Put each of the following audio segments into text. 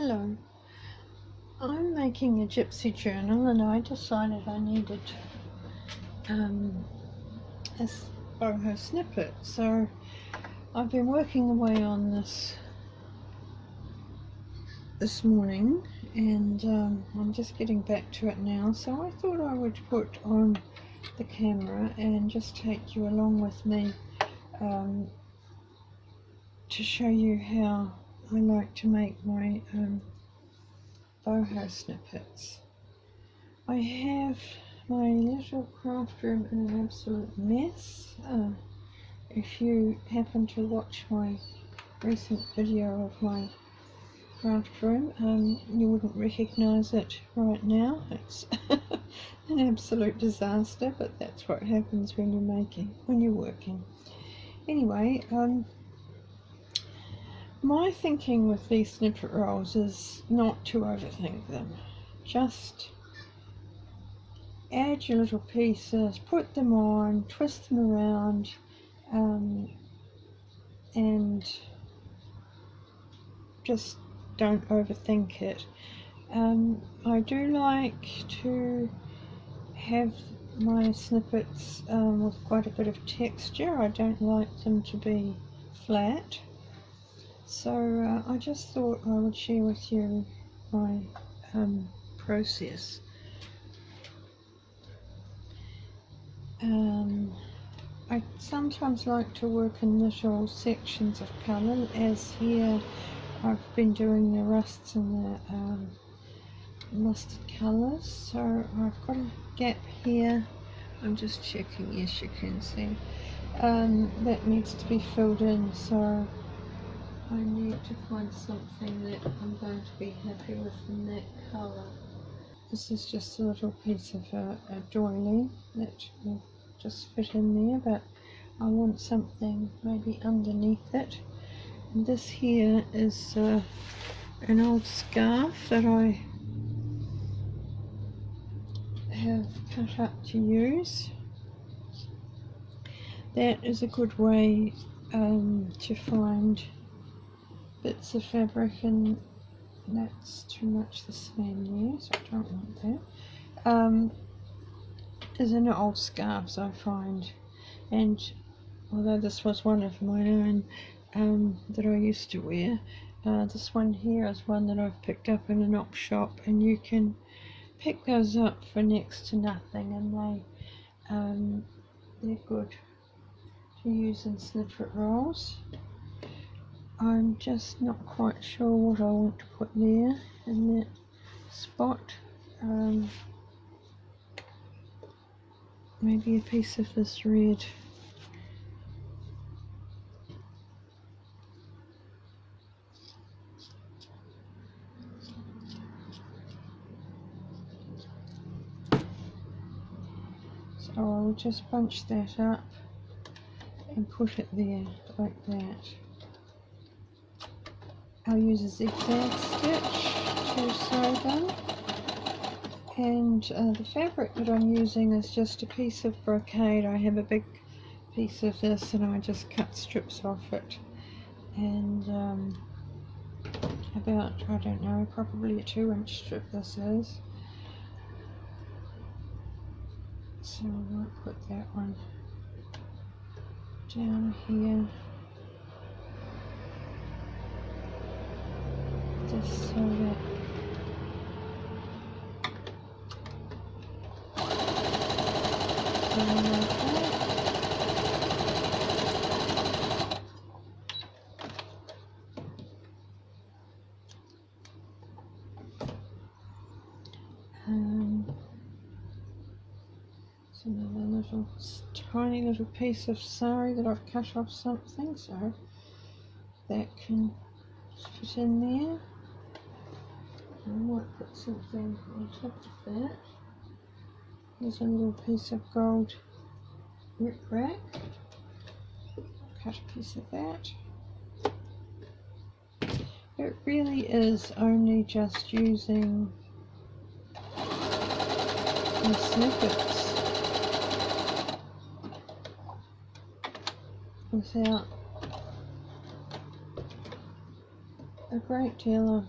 Hello, I'm making a gypsy journal and I decided I needed a boho snippet, so I've been working away on this morning and I'm just getting back to it now, so I thought I would put on the camera and just take you along with me to show you how I like to make my boho snippets. I have my little craft room in an absolute mess. If you happen to watch my recent video of my craft room, you wouldn't recognise it right now. It's an absolute disaster, but that's what happens when you're working. Anyway, my thinking with these snippet rolls is not to overthink them. Just add your little pieces, put them on, twist them around, and just don't overthink it. I do like to have my snippets with quite a bit of texture. I don't like them to be flat. So I just thought I would share with you my process. I sometimes like to work in little sections of colour, as here I've been doing the rusts and the mustard colours. So I've got a gap here. I'm just checking, yes you can see. That needs to be filled in, so I need to find something that I'm going to be happy with in that colour. This is just a little piece of a doily that will just fit in there, but I want something maybe underneath it. And this here is an old scarf that I have cut up to use. That is a good way to find bits of fabric, and that's too much the same there, so I don't want that. Is in old scarves, I find, and although this was one of my own that I used to wear, this one here is one that I've picked up in an op shop, and you can pick those up for next to nothing, and they're good to use in snippet rolls. I'm just not quite sure what I want to put there in that spot. Maybe a piece of this red. So I will just bunch that up and put it there like that. I'll use a zigzag stitch to sew them, and the fabric that I'm using is just a piece of brocade. I have a big piece of this and I just cut strips off it, and about, I don't know, probably a 2-inch strip this is. So I might put that one down here, just so that it's another little tiny little piece of sari that I've cut off something, so that can fit in there. I might put something on top of that. There's a little piece of gold rickrack. Cut a piece of that. It really is only just using the snippets without a great deal of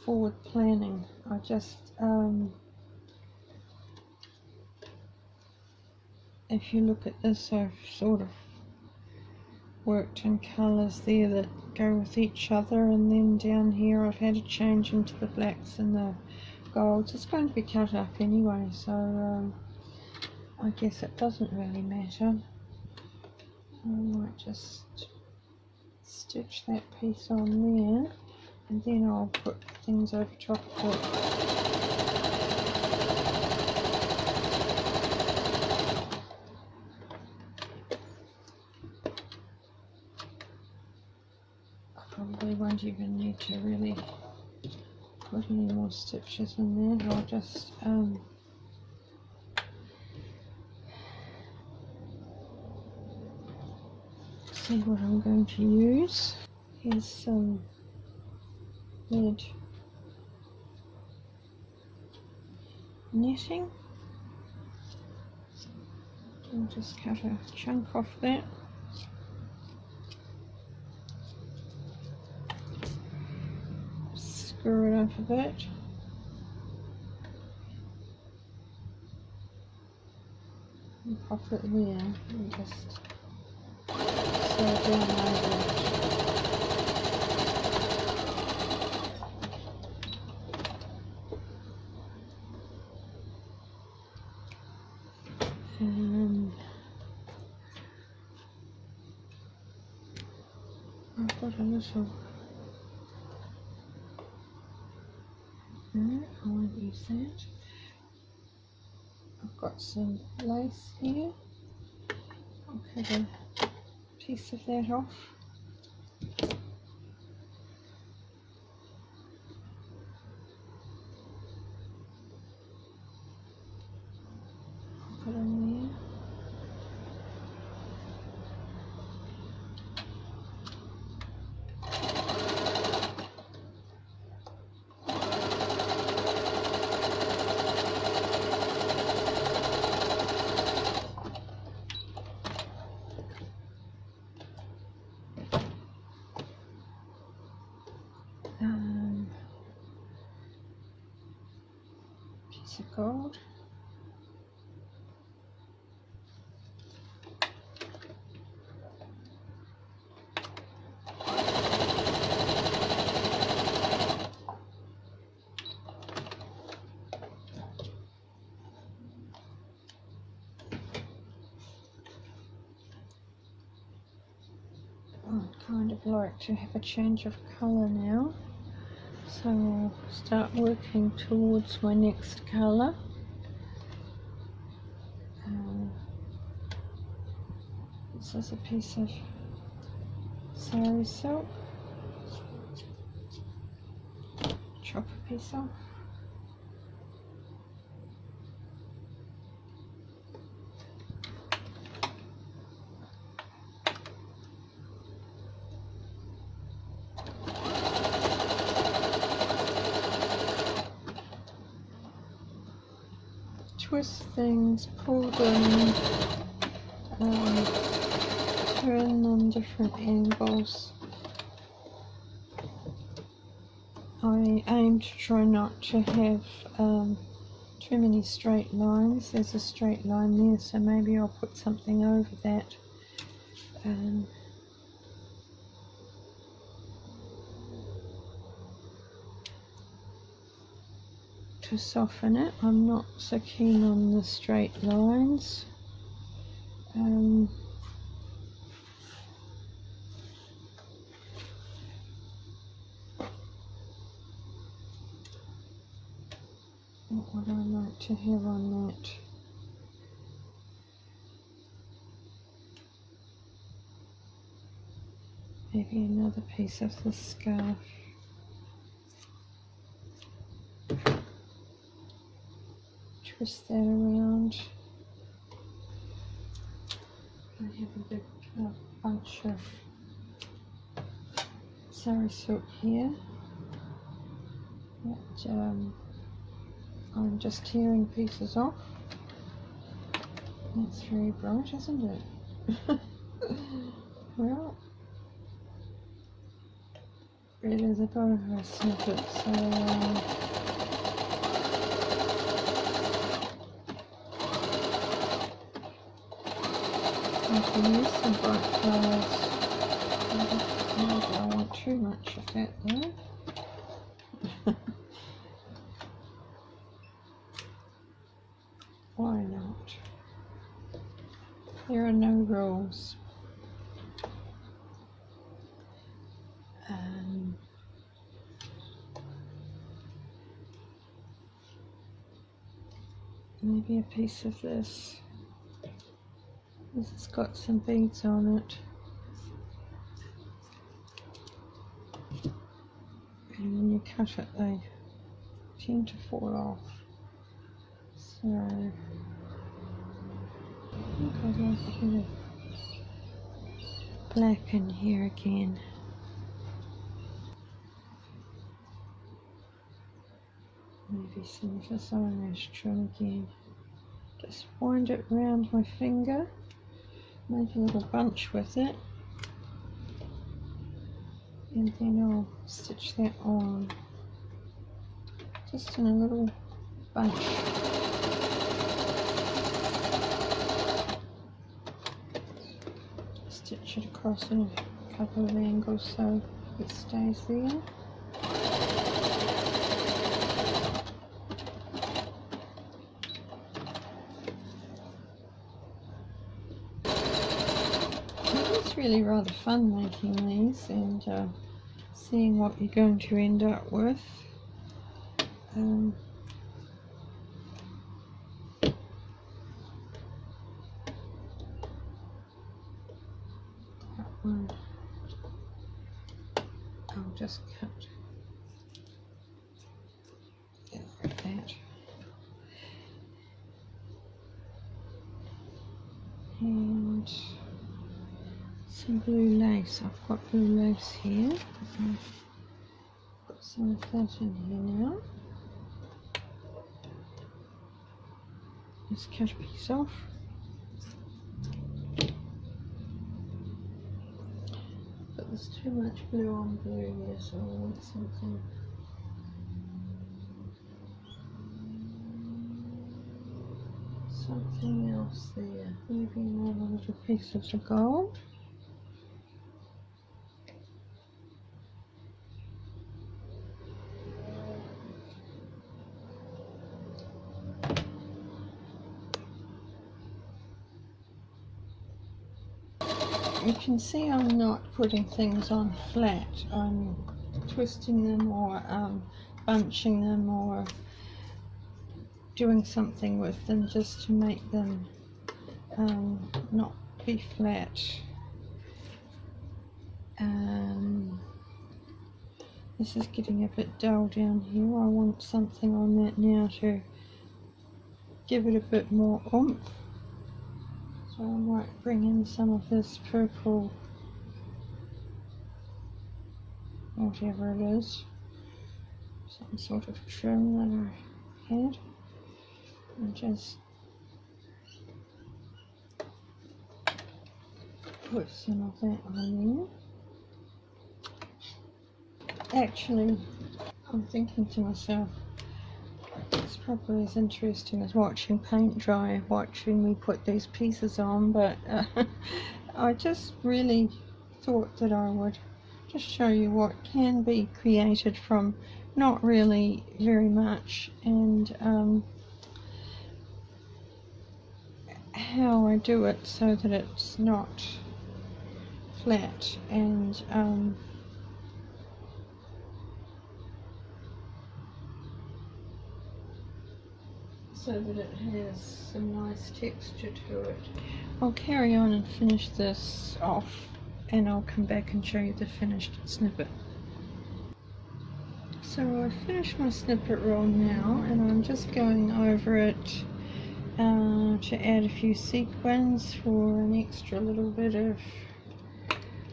forward planning. I just if you look at this, I've sort of worked in colours there that go with each other, and then down here I've had a change into the blacks and the golds. It's going to be cut up anyway, so I guess it doesn't really matter. I might just stitch that piece on there, and then I'll put things over top of it. Probably won't even need to really put any more stitches in there. I'll just see what I'm going to use. Here's some red netting. I'll just cut a chunk off that. Screw it up a bit. And pop it there and just sew down over it. And I've got a little, no, I won't use that. I've got some lace here. I'll cut a piece of that off. I'll put it in there. Piece of gold. I'd kind of like to have a change of colour now. So I'll start working towards my next colour. This is a piece of sari silk. Chop a piece off. Twist things, pull them, turn them different angles. I aim to try not to have too many straight lines. There's a straight line there, so maybe I'll put something over that. To soften it. I'm not so keen on the straight lines. What would I like to have on that? Maybe another piece of the scarf. Twist that around. I have a big bunch of sari silk here that I'm just tearing pieces off. That's very bright, isn't it? Well, really the Boho Snippets. So, I can use some bright colours. Maybe I don't want too much of that though. Why not? There are no rules. Maybe a piece of this. This has got some beads on it. And when you cut it, they tend to fall off. So, I think I'd like a bit of black in here again. Maybe some of this orange trim again. Just wind it round my finger, make a little bunch with it, and then I'll stitch that on, just in a little bunch. Stitch it across in a couple of angles so it stays there. It's really rather fun making these and seeing what you're going to end up with. That one I'll just cut like that. And some blue lace. I've got blue lace here. Put some of that in here now. Just cut a piece off. But there's too much blue on blue here, so I want something else there. Maybe another little piece of the gold. You can see I'm not putting things on flat. I'm twisting them or bunching them or doing something with them just to make them not be flat. This is getting a bit dull down here. I want something on that now to give it a bit more oomph. So I might bring in some of this purple, whatever it is, some sort of trim that I had, and just put some of that on there. Actually, I'm thinking to myself, it's probably as interesting as watching paint dry, watching me put these pieces on, but I just really thought that I would just show you what can be created from not really very much, and how I do it so that it's not flat, and so that it has some nice texture to it. I'll carry on and finish this off, and I'll come back and show you the finished snippet. So I've finished my snippet roll now, and I'm just going over it to add a few sequins for an extra little bit of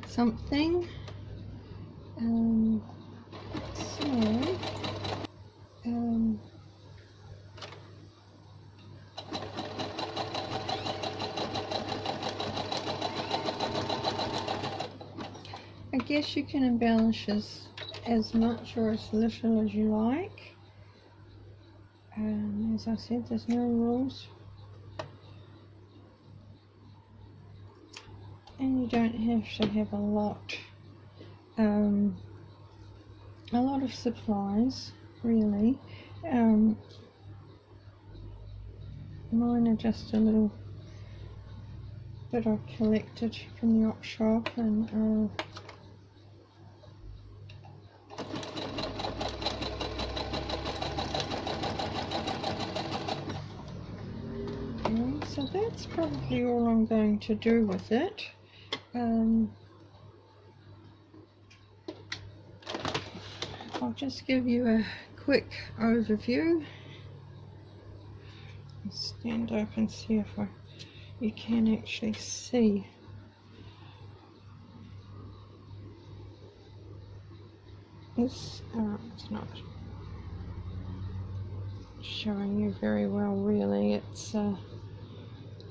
something. I guess you can embellish as much or as little as you like. As I said, there's no rules, and you don't have to have a lot of supplies, really. Mine are just a little bit I've collected from the op shop, and so that's probably all I'm going to do with it. I'll just give you a quick overview. Stand up and see if you can actually see. This it's not showing you very well, really. It's the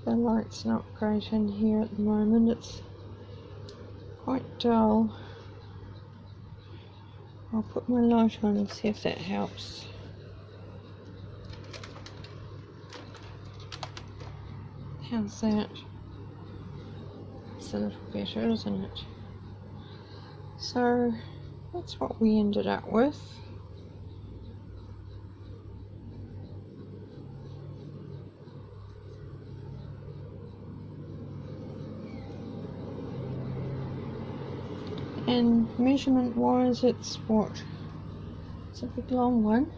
light's not great in here at the moment. It's quite dull. I'll put my light on and see if that helps. How's that? It's a little better, isn't it? So that's what we ended up with. And measurement wise, it's what? It's a big long one.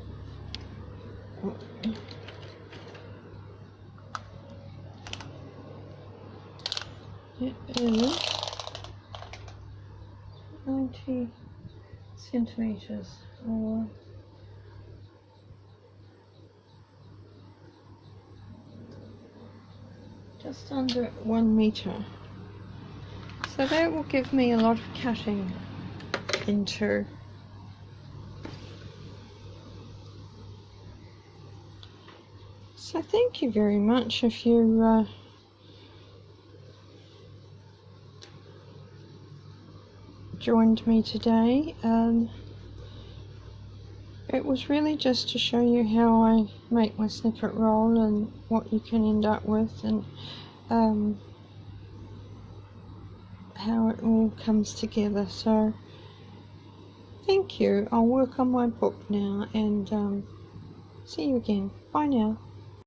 It is 90 centimeters, or just under 1 meter. So that will give me a lot of cutting into. So thank you very much if you joined me today. It was really just to show you how I make my snippet roll and what you can end up with, and how it all comes together. So thank you. I'll work on my book now, and see you again. Bye now.